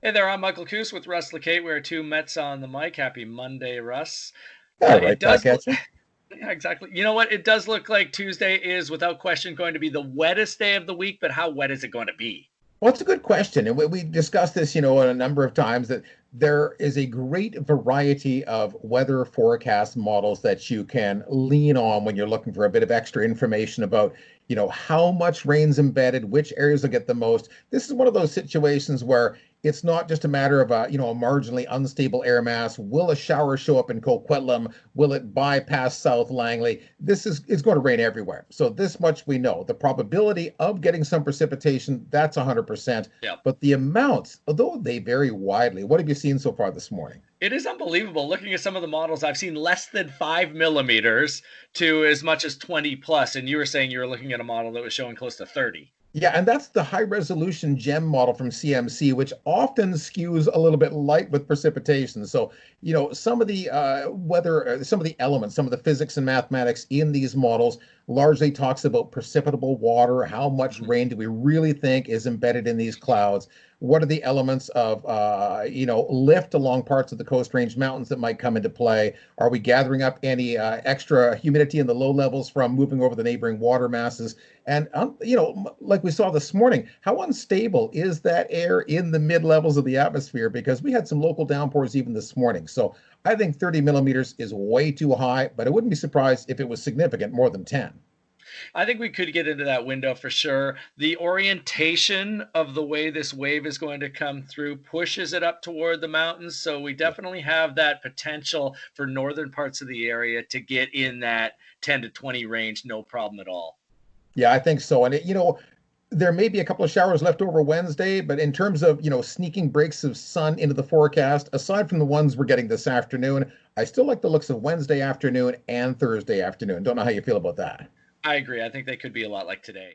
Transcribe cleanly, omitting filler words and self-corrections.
Hey there, I'm Michael Kuss with Russ Lacate. We're two Mets on the mic. Happy Monday, Russ. Yeah, It right does back look, at you. yeah, exactly. You know what? It does look like Tuesday is without question going to be the wettest day of the week, but how wet is it going to be? Well, it's a good question. And we discussed this, a number of times that there is a great variety of weather forecast models that you can lean on when you're looking for a bit of extra information about, how much rain's embedded, which areas will get the most. This is one of those situations where it's not just a matter of a marginally unstable air mass. Will a shower show up in Coquitlam? Will it bypass South Langley? This is it's going to rain everywhere. So this much we know. The probability of getting some precipitation, that's 100%. Yeah. But the amounts, although they vary widely, what have you seen so far this morning? It is unbelievable. Looking at some of the models, I've seen less than 5 millimeters to as much as 20 plus. And you were saying you were looking at a model that was showing close to 30. Yeah, and that's the high resolution GEM model from CMC, which often skews a little bit light with precipitation. So, some of the some of the elements, some of the physics and mathematics in these models largely talks about precipitable water. How much Mhm. rain do we really think is embedded in these clouds? What are the elements of, lift along parts of the Coast Range Mountains that might come into play? Are we gathering up any extra humidity in the low levels from moving over the neighboring water masses? And, like we saw this morning, how unstable is that air in the mid levels of the atmosphere? Because we had some local downpours even this morning. So I think 30 millimeters is way too high, but I wouldn't be surprised if it was significant more than 10. I think we could get into that window for sure. The orientation of the way this wave is going to come through pushes it up toward the mountains. So we Yeah. definitely have that potential for northern parts of the area to get in that 10 to 20 range, no problem at all. Yeah, I think so. And there may be a couple of showers left over Wednesday, but in terms of, sneaking breaks of sun into the forecast, aside from the ones we're getting this afternoon, I still like the looks of Wednesday afternoon and Thursday afternoon. Don't know how you feel about that. I agree. I think they could be a lot like today.